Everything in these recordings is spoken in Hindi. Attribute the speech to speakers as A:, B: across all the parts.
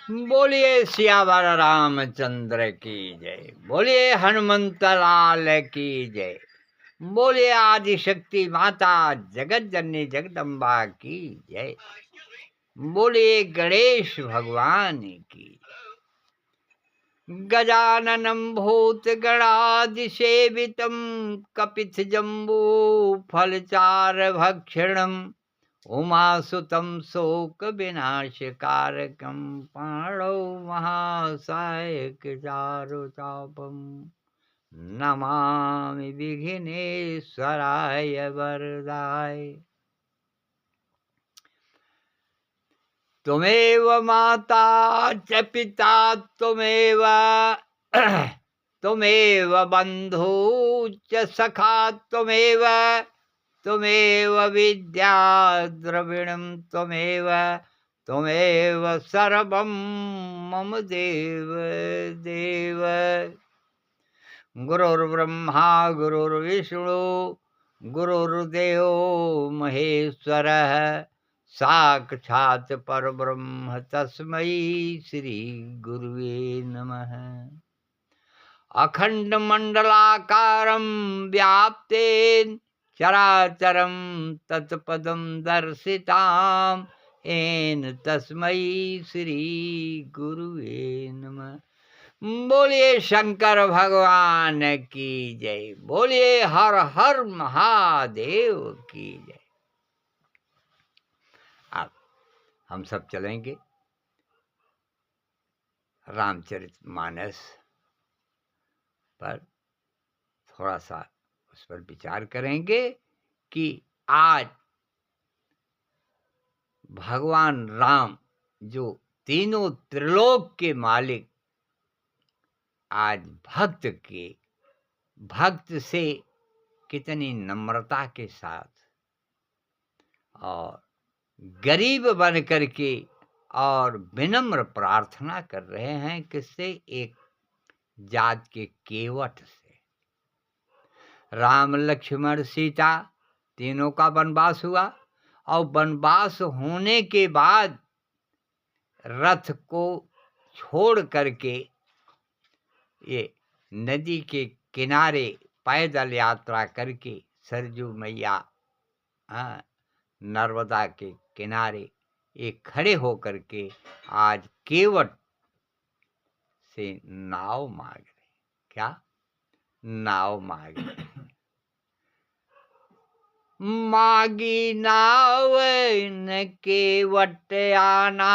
A: बोलिए सियावर रामचंद्र की जय। बोलिए हनुमंत लाल की जय। बोलिए आदि शक्ति माता जगत जननी जगदम्बा की जय। बोलिए गणेश भगवान की। गजाननं भूतगणादिसेवितं कपित्थजम्बू फलचारभक्षणम् उमासुतं शोकविनाशकारकं पाणौ महासायकचारुचापम् नमामि विघ्नेश्वराय वरदाय। त्वमेव माता च पिता त्वमेव त्वमेव बन्धु च सखा त्वमेव त्वमेव विद्या द्रविणं त्वमेव त्वमेव सर्वं मम देव देव। गुरुर्ब्रह्मा गुरुर्विष्णु गुरुर्देवो महेश्वरः साक्षात् परब्रह्म तस्मै श्री गुरुवे नमः। अखण्डमण्डलाकारं व्याप्तेन चराचरं तत्पदं दर्शितां येन तस्मै श्री गुरुवे नमः। बोलिए शंकर भगवान की जय। बोलिए हर हर महादेव की जय। अब हम सब चलेंगे रामचरितमानस पर, थोड़ा सा उस पर विचार करेंगे कि आज भगवान राम जो तीनों त्रिलोक के मालिक आज भक्त से कितनी नम्रता के साथ और गरीब बन करके और विनम्र प्रार्थना कर रहे हैं किससे? एक जात के केवट से। राम लक्ष्मण सीता तीनों का वनवास हुआ और वनवास होने के बाद रथ को छोड़ करके ये नदी के किनारे पैदल यात्रा करके सरजू मैया नर्मदा के किनारे एक खड़े होकर के आज केवट से नाव मांग रहे। क्या नाव मांग रहे? मागी नाव न केवट आना,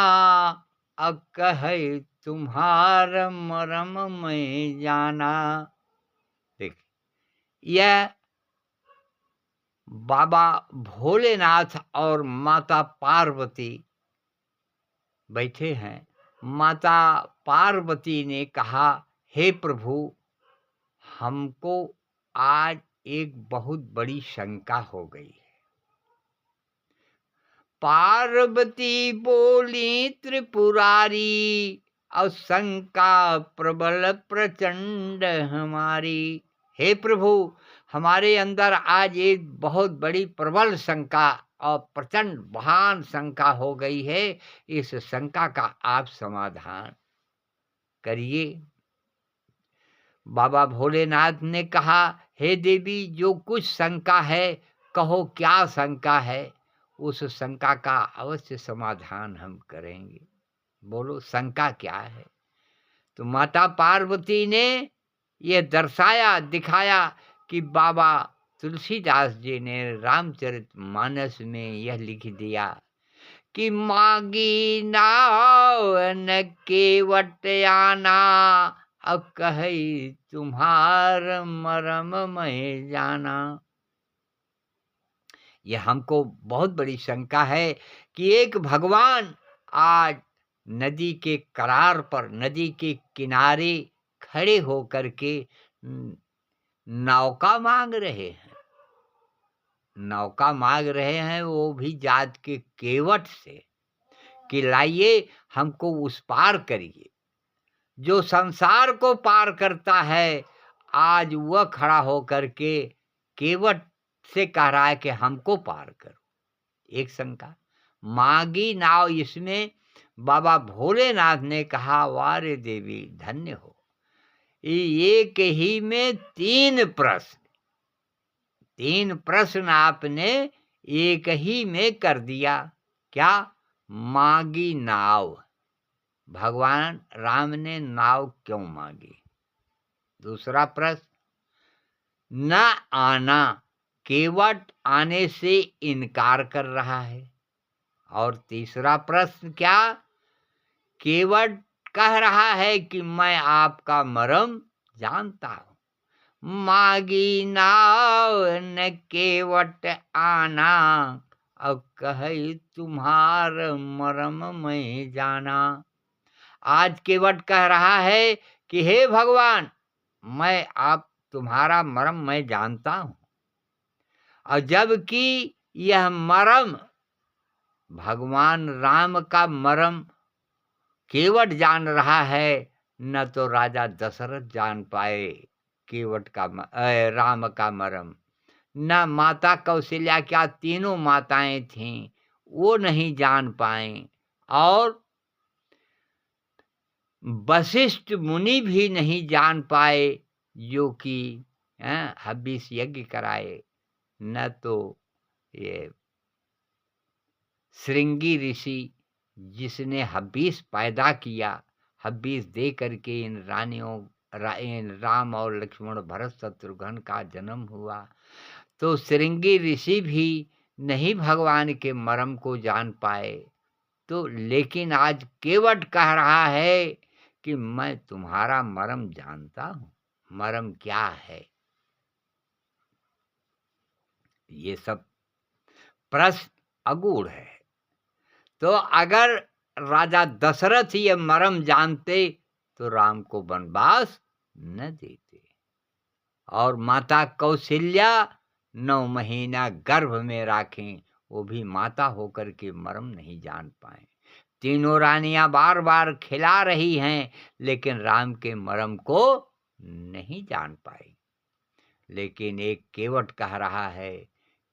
A: अब कहे तुम्हार मरम में जाना। देख, यह बाबा भोलेनाथ और माता पार्वती बैठे हैं। माता पार्वती ने कहा, हे प्रभु, हमको आज एक बहुत बड़ी शंका हो गई है। पार्वती बोली, त्रिपुरारी, और शंका प्रबल प्रचंड हमारी। हे प्रभु, हमारे अंदर आज एक बहुत बड़ी प्रबल शंका और प्रचंड महान शंका हो गई है। इस शंका का आप समाधान करिए। बाबा भोलेनाथ ने कहा, हे देवी, जो कुछ शंका है कहो, क्या शंका है? उस शंका का अवश्य समाधान हम करेंगे। बोलो, शंका क्या है? तो माता पार्वती ने यह दर्शाया, दिखाया कि बाबा तुलसीदास जी ने रामचरितमानस में यह लिख दिया कि मागी नाव न केवट आना, अब कहे तुम्हार मरम में जाना। यह हमको बहुत बड़ी शंका है कि एक भगवान आज नदी के करार पर, नदी के किनारे खड़े होकर के नौका मांग रहे हैं। नौका मांग रहे हैं, वो भी जात के केवट से, कि लाइए हमको उस पार करिए। जो संसार को पार करता है, आज वह खड़ा होकर के केवट से कह रहा है कि हमको पार करो। एक शंका। मागी नाव, इसमें बाबा भोलेनाथ ने कहा, वाह रे देवी धन्य हो, एक ही में 3 प्रश्न, 3 प्रश्न आपने एक ही में कर दिया। क्या? माँगी नाव, भगवान राम ने नाव क्यों माँगी? दूसरा प्रश्न, न आना, केवट आने से इनकार कर रहा है। और तीसरा प्रश्न क्या? केवट कह रहा है कि मैं आपका मर्म जानता हूँ। मागी नाव न केवट आना, अब कहे तुम्हार मर्म मैं जाना। आज केवट कह रहा है कि हे भगवान, मैं आप तुम्हारा मर्म मैं जानता हूँ, और जबकि यह मर्म भगवान राम का मर्म केवट जान रहा है, न तो राजा दशरथ जान पाए केवट का राम का मर्म, न माता कौशल्या, क्या तीनों माताएं थीं, वो नहीं जान पाए, और वशिष्ठ मुनि भी नहीं जान पाए, जो कि हव्बीस यज्ञ कराए, न तो ये श्रृंगी ऋषि जिसने हव्बीस पैदा किया, हव्बीस दे करके इन रानियों इन राम और लक्ष्मण भरत शत्रुघ्न का जन्म हुआ, तो श्रृंगी ऋषि भी नहीं भगवान के मर्म को जान पाए। तो लेकिन आज केवट कह रहा है कि मैं तुम्हारा मर्म जानता हूँ। मर्म क्या है? ये सब प्रश्न अगूढ़ है। तो अगर राजा दशरथ ये मर्म जानते तो राम को वनवास न देते, और माता कौशल्या 9 महीना गर्भ में राखें, वो भी माता होकर के मर्म नहीं जान पाए। तीनों रानियां बार बार खिला रही हैं, लेकिन राम के मर्म को नहीं जान पाई। लेकिन एक केवट कह रहा है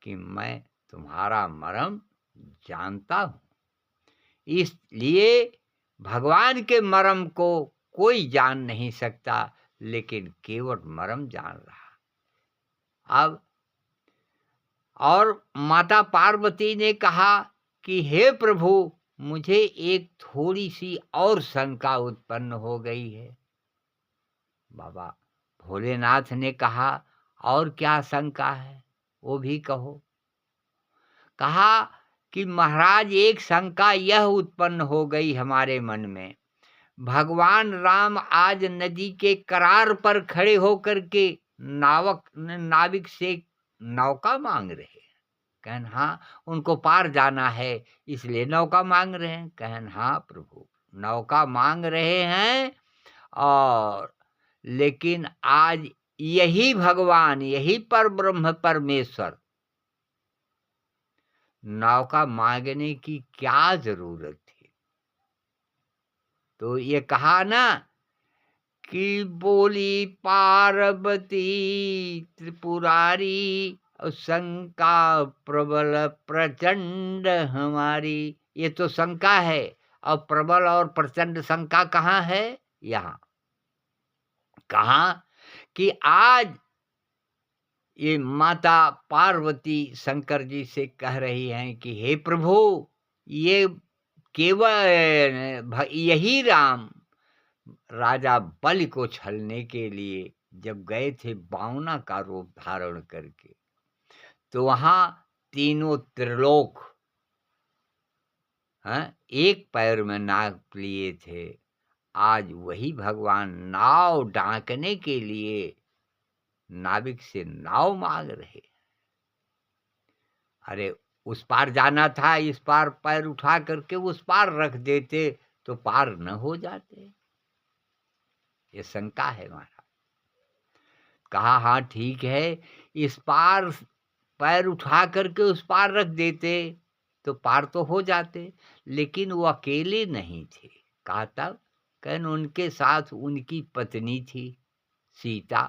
A: कि मैं तुम्हारा मर्म जानता हूँ। इसलिए भगवान के मर्म को कोई जान नहीं सकता, लेकिन केवट मर्म जान रहा। अब और माता पार्वती ने कहा कि हे प्रभु, मुझे एक थोड़ी सी और शंका उत्पन्न हो गई है। बाबा भोलेनाथ ने कहा, और क्या शंका है, वो भी कहो। कहा कि महाराज, एक शंका यह उत्पन्न हो गई हमारे मन में। भगवान राम आज नदी के करार पर खड़े होकर के नाविक से नौका मांग रहे हैं। कहन हाँ, उनको पार जाना है, इसलिए नौका मांग रहे हैं। कहन हाँ प्रभु, नौका मांग रहे हैं, और लेकिन आज यही भगवान, यही पर ब्रह्म परमेश्वर, नौका मांगने की क्या जरूरत थी? तो ये कहा ना कि बोली पार्वती त्रिपुरारी, शंका प्रबल प्रचंड हमारी। ये तो शंका है, और प्रबल और प्रचंड शंका कहाँ है? यहाँ कहा कि आज ये माता पार्वती शंकर जी से कह रही हैं कि हे प्रभु, ये केवल यही राम राजा बलि को छलने के लिए जब गए थे बावना का रूप धारण करके, तो वहां तीनों त्रिलोक एक पैर में नाप लिए थे। आज वही भगवान नाव डांकने के लिए नाविक से नाव मांग रहे। अरे उस पार जाना था, इस पार पैर उठा करके उस पार रख देते तो पार न हो जाते। ये शंका है हमारा। कहा हाँ ठीक है, इस पार पैर उठा करके उस पार रख देते तो पार तो हो जाते, लेकिन वो अकेले नहीं थे। कहा तब? कहन उनके साथ उनकी पत्नी थी सीता।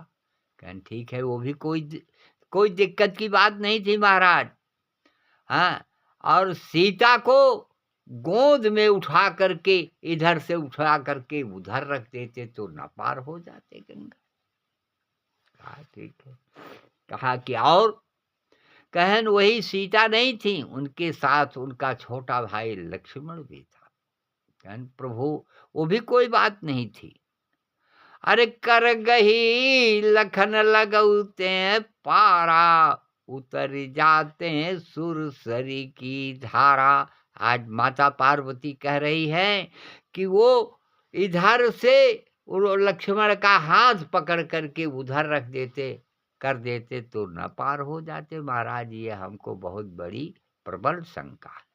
A: कहन ठीक है, वो भी कोई दिक्कत की बात नहीं थी महाराज। हाँ, और सीता को गोद में उठा करके, इधर से उठा करके उधर रख देते तो न पार हो जाते गंगा। कहा ठीक है। कहा कि और? कहन वही सीता नहीं थी, उनके साथ उनका छोटा भाई लक्ष्मण भी था। कहन प्रभु वो भी कोई बात नहीं थी। अरे कर गही लखन लगौते पारा, उतर जाते हैं सुरसरी की धारा। आज माता पार्वती कह रही है कि वो इधर से वो लक्ष्मण का हाथ पकड़ करके उधर रख देते, कर देते तो न पार हो जाते। महाराज ये हमको बहुत बड़ी प्रबल शंका है।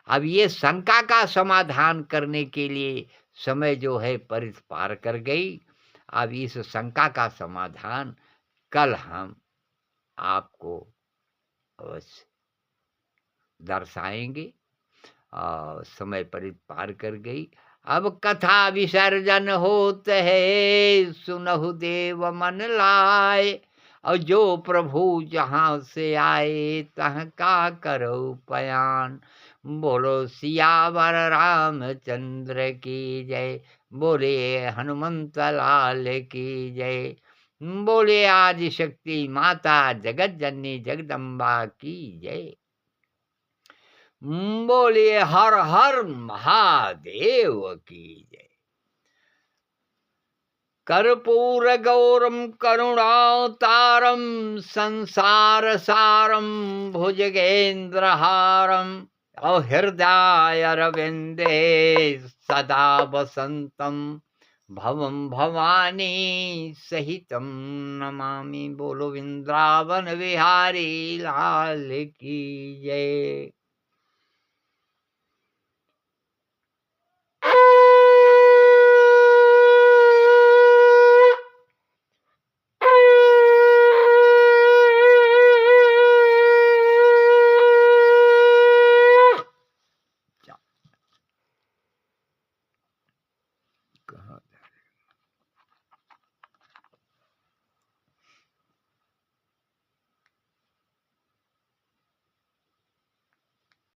A: अब ये शंका का समाधान करने के लिए समय जो है परिस पार कर गई। अब इस शंका का समाधान कल हम आपको अवश्य दर्शाएंगे। समय परित पार कर गई। अब कथा विसर्जन होत है, सुनहु देव मन लाए। और जो प्रभु जहाँ से आए, तह का करो पयान। बोलो सियावर रामचंद्र की जय, बोले हनुमंत लाल की जय, बोले आदि शक्ति माता जगत जननी जगदम्बा की जय, बोलिए हर हर महादेव की जय। कर्पूर गौरम करुणावतारम, संसार सारम भुजगेंद्रहारम, और हृदय अरविंदे सदा वसंतम, भवम भवानी सहितम नमामि। बोलो वृंदावन विहारी लाल की जय।